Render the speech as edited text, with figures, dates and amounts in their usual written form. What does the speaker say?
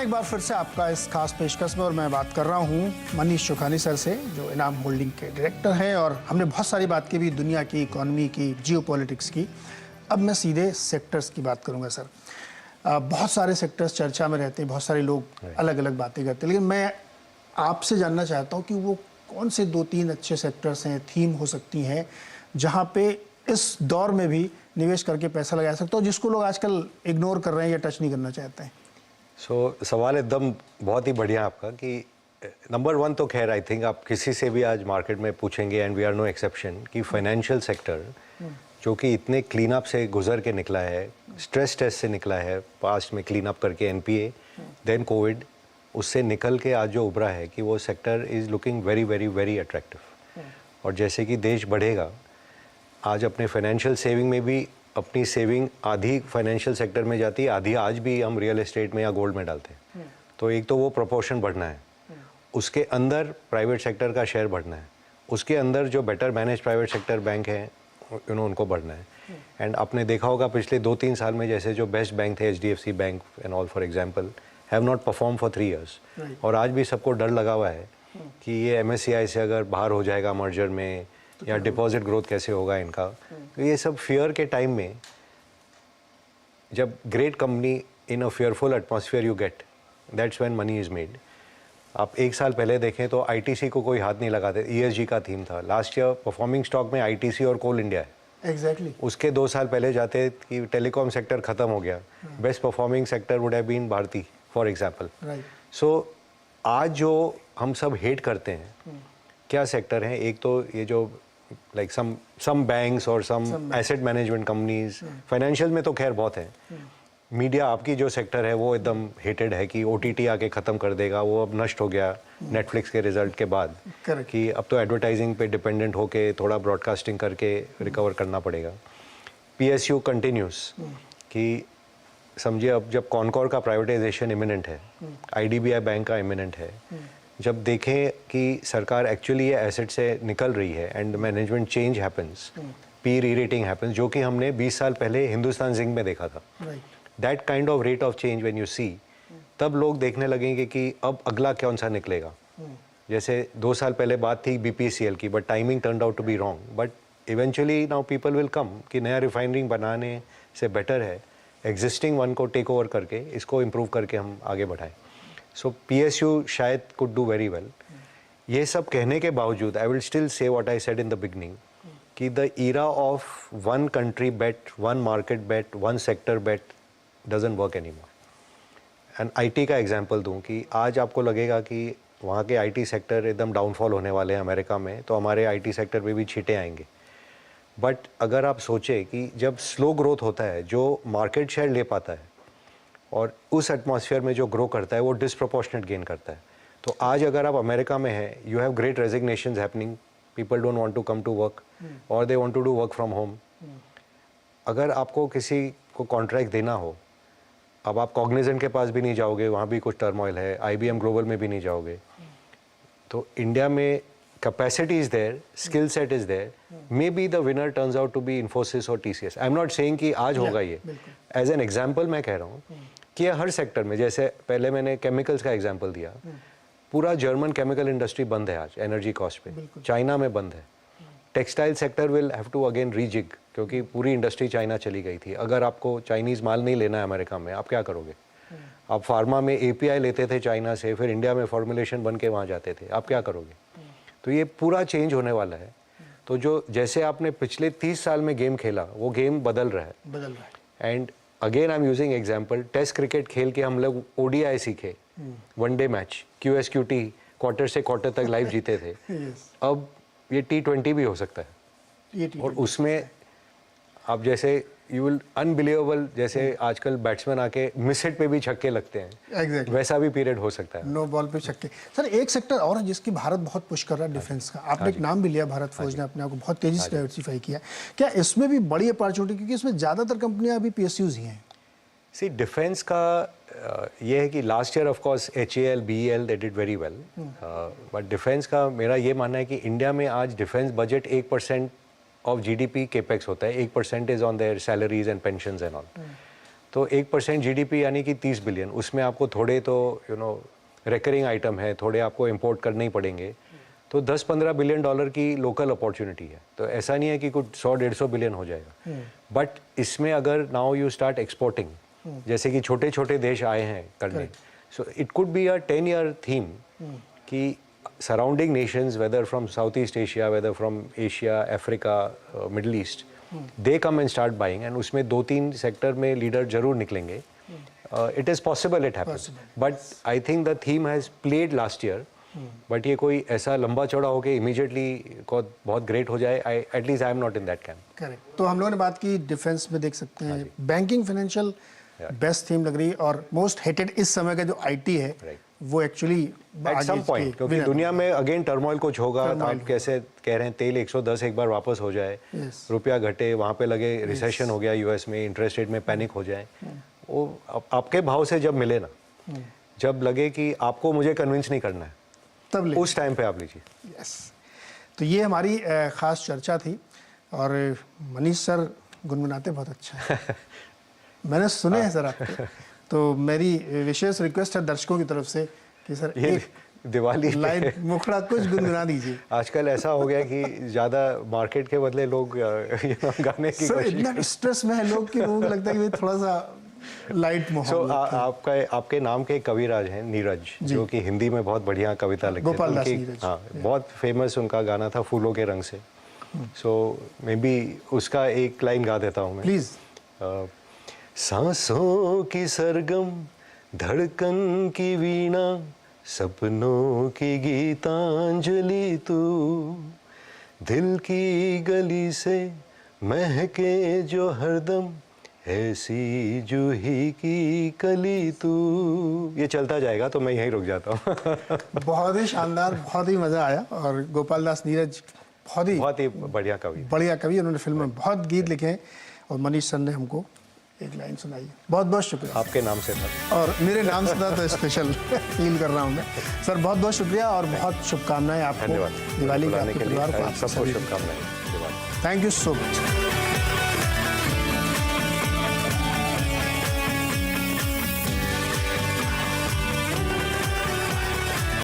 एक बार फिर से आपका इस खास पेशकश में, और मैं बात कर रहा हूँ मनीष चोखानी सर से, जो इनाम होल्डिंग के डायरेक्टर हैं। और हमने बहुत सारी बात की भी, दुनिया की, इकोनॉमी की, जियोपॉलिटिक्स की। अब मैं सीधे सेक्टर्स की बात करूँगा सर। बहुत सारे सेक्टर्स चर्चा में रहते हैं, बहुत सारे लोग अलग अलग बातें करते हैं, लेकिन मैं आपसे जानना चाहता हूँ कि वो कौन से 2-3 अच्छे सेक्टर्स हैं, थीम हो सकती हैं, जहाँ पे इस दौर में भी निवेश करके पैसा लगा सकते हो, जिसको लोग आजकल इग्नोर कर रहे हैं या टच नहीं करना चाहते हैं। सवाल एकदम बहुत ही बढ़िया आपका कि नंबर 1 तो खैर आई थिंक आप किसी से भी आज मार्केट में पूछेंगे, and we are no exception, कि फाइनेंशियल सेक्टर जो कि इतने क्लीन अप से गुजर के निकला है, स्ट्रेस टेस्ट से निकला है, पास्ट में क्लीन अप करके एनपीए, देन कोविड, उससे निकल के आज जो उभरा है कि वो sector is looking very very very attractive. और जैसे कि देश बढ़ेगा, आज अपने फाइनेंशियल सेविंग में भी अपनी सेविंग आधी फाइनेंशियल सेक्टर में जाती है, आधी आज भी हम रियल एस्टेट में या गोल्ड में डालते हैं। तो एक तो वो प्रोपोर्शन बढ़ना है, उसके अंदर प्राइवेट सेक्टर का शेयर बढ़ना है, उसके अंदर जो better manage private sector bank हैं उनको बढ़ना है। एंड आपने देखा होगा पिछले 2-3 साल में जैसे जो बेस्ट बैंक थे, HDFC bank and all for example, have not perform for 3 years। और आज भी सबको डर लगा हुआ है कि ये एमएससीआई से अगर बाहर हो जाएगा मर्जर में, या डिपॉजिट ग्रोथ कैसे होगा इनका। तो ये सब फियर के टाइम में, जब great company in a fearful atmosphere you get, that's when money is made. आप 1 साल पहले देखें तो आईटीसी को कोई हाथ नहीं लगाते, ईएसजी का थीम था। लास्ट ईयर परफॉर्मिंग स्टॉक में आईटीसी और कोल इंडिया है। एग्जैक्टली। उसके 2 साल पहले जाते कि टेलीकॉम सेक्टर खत्म हो गया, best performing sector would have been Bharti for example. So आज जो हम सब हेट करते हैं, क्या सेक्टर हैं? एक तो ये जो लाइक सम बैंक्स और सम एसेट मैनेजमेंट कंपनीज, फाइनेंशियल में तो खैर बहुत है। मीडिया, आपकी जो सेक्टर है वो एकदम हेटेड है कि ओटीटी आके ख़त्म कर देगा, वो अब नष्ट हो गया नेटफ्लिक्स के रिजल्ट के बाद, कि अब तो एडवर्टाइजिंग पे डिपेंडेंट होके थोड़ा ब्रॉडकास्टिंग करके रिकवर करना पड़ेगा। पीएसयू कंटिन्यूस, कि समझिए अब जब कॉनकॉर का प्राइवेटाइजेशन इमिनेंट है, आईडीबीआई बैंक का इमिनेंट है, जब देखें कि सरकार एक्चुअली ये एसेट से निकल रही है and management change happens, P री रेटिंग हैपन्स, जो कि हमने 20 साल पहले हिंदुस्तान जिंक में देखा था। That kind of rate of change when you see, तब लोग देखने लगेंगे कि अब अगला कौन सा निकलेगा। जैसे 2 साल पहले बात थी बीपीसीएल की, but timing turned out to be wrong. But eventually now people will come कि नया रिफाइनरी बनाने से बेटर है एग्जिस्टिंग वन को टेक ओवर करके इसको इम्प्रूव करके हम आगे बढ़ाएं। सो पीएसयू शायद कुड डू वेरी वेल। ये सब कहने के बावजूद I will still say what I said in the beginning, कि the era of one country bet, one market bet, one sector bat doesn't work anymore. And IT का example दूं कि आज आपको लगेगा कि वहाँ के आईटी सेक्टर एकदम डाउनफॉल होने वाले हैं अमेरिका में, तो हमारे आईटी सेक्टर पे भी छींटे आएंगे। बट अगर आप सोचें कि जब स्लो ग्रोथ होता है, जो मार्केट शेयर ले पाता है और उस एटमॉस्फेयर में जो ग्रो करता है वो डिसप्रोपोर्शनेट गेन करता है। तो आज अगर आप अमेरिका में हैं, you have great resignations happening, people don't want to come to work और they want to do work from home. अगर आपको किसी को कॉन्ट्रैक्ट देना हो, अब आप कॉग्निजेंट के पास भी नहीं जाओगे, वहाँ भी कुछ टर्मोइल है, आईबीएम ग्लोबल में भी नहीं जाओगे। तो इंडिया में capacity is there, skill set is there, maybe the winner turns out to be Infosys और TCS. I am not saying कि आज होगा ये, एज एन एग्जाम्पल मैं कह रहा हूँ कि हर सेक्टर में, जैसे पहले मैंने केमिकल्स का एग्जाम्पल दिया, पूरा जर्मन केमिकल इंडस्ट्री बंद है आज एनर्जी कॉस्ट पे, चाइना में बंद है। Textile sector will have to again rejig, क्योंकि पूरी इंडस्ट्री चाइना चली गई थी। अगर आपको चाइनीज़ माल नहीं लेना है अमेरिका में, आप क्या करोगे? आप फार्मा में एपीआई लेते थे चाइना से, फिर इंडिया में फॉर्मुलेशन बन के वहाँ जाते थे, आप क्या करोगे? तो ये पूरा चेंज होने वाला है। तो जो जैसे आपने पिछले 30 साल में गेम खेला, वो गेम बदल रहा है। And again I am using example, test cricket खेल के हम लोग ओडीआई सीखे, वनडे मैच, क्यूएसक्यूटी, क्वार्टर से क्वार्टर तक लाइव जीते थे। अब ये T20 भी हो सकता है, और उसमें आप जैसे यू विल अनबिलीवेबल, जैसे आजकल बैट्समैन आके मिस हिट पे भी छक्के लगते हैं, वैसा भी पीरियड हो सकता है। नो बॉल पे छक्के। सर एक सेक्टर और है जिसकी भारत बहुत पुश कर रहा है, डिफेंस का। आपने एक नाम भी लिया, भारत फौज ने अपने आप को बहुत तेजी से डाइवर्सिफाई किया। क्या इसमें भी बड़ी अपॉर्चुनिटी, क्योंकि इसमें ज़्यादातर कंपनियां अभी पीएसयूज ही हैं? सी डिफेंस का ये है कि last year of course HAL, BEL they did very well, but defence का मेरा ये मानना है कि इंडिया में आज defence budget 1% of GDP capex होता है, 1% is on their salaries and pensions and all. तो 1% जीडीपी यानी कि 30 बिलियन, उसमें आपको थोड़े तो रिकरिंग आइटम है, थोड़े आपको इंपोर्ट करने ही पड़ेंगे, तो 10-15 बिलियन डॉलर की लोकल अपॉर्चुनिटी है। तो ऐसा नहीं है कि कुछ 100-150 बिलियन हो जाएगा, बट इसमें अगर नाउ यू स्टार्ट एक्सपोर्टिंग, जैसे कि छोटे छोटे देश आए हैं करने, so it could be a 10-year theme कि surrounding nations, whether from south east Asia, whether from Asia, Africa, middle east, they come and start buying, and उसमें 2-3 सेक्टर में लीडर जरूर निकलेंगे. It is possible it happens, but I think the theme has played last year. But ये कोई ऐसा लंबा चौड़ा हो के इमीडिएटली बहुत ग्रेट हो जाए, at least I am not in that camp. Correct. तो हम लोगों ने बात की डिफेंस में, देख सकते हैं बैंकिंग फाइनेंशियल बेस्ट थीम लग रही है, और मोस्ट हेटेड इस समय का जो आईटी है वो एक्चुअली एट सम पॉइंट, क्योंकि दुनिया में अगेन टर्मोइल कुछ होगा. आप कैसे कह रहे हैं तेल 110 एक बार वापस हो जाए, रुपया घटे, वहाँ पे लगे रिसेशन हो गया यूएस में, इंटरेस्ट रेट में पैनिक हो जाए, वो आपके भाव से जब मिले ना, जब लगे कि आपको मुझे कन्विंस नहीं करना है, तब उस टाइम पे आप लीजिए. यस. तो ये हमारी खास चर्चा थी, और मनीष सर गुनगुनाते बहुत अच्छा है. मैंने सुने हैं सर आपके. तो मेरी विशेष रिक्वेस्ट है दर्शकों की तरफ से कि सर एक दिवाली लाइन मुखड़ा कुछ गुनगुना दीजिए. आजकल ऐसा हो गया कि ज़्यादा मार्केट के बदले लोग गाने की सर इतना स्ट्रेस में है लोग कि लोगों को लगता है कि थोड़ा सा लाइट माहौल. आपके नाम के कविराज हैं नीरज, जो कि हिंदी में बहुत बढ़िया कविता लिखते हैं. गोपाल दास नीरज. हाँ, बहुत फेमस उनका गाना था फूलों के रंग से. सो मे बी उसका एक लाइन गा देता हूँ मैं. प्लीज. सांसों की सरगम धड़कन की वीणा, सपनों की गीतांजलि तू, दिल की गली से महके जो हरदम, ऐसी जूही की कली तू. ये चलता जाएगा तो मैं यहीं रुक जाता हूँ. बहुत ही शानदार, बहुत ही मज़ा आया. और गोपाल दास नीरज बहुत ही बढ़िया कवि. उन्होंने फिल्म में बहुत गीत लिखे हैं, और मनीष सर ने हमको एक लाइन सुनाई. बहुत बहुत शुक्रिया. आपके नाम से था और मेरे नाम से था, तो स्पेशल फील कर रहा हूँ मैं. सर बहुत बहुत शुक्रिया, और बहुत शुभकामनाएं आपको. धन्यवाद. दिवाली के आपके परिवार को सबको शुभकामनाएं. Thank you so much.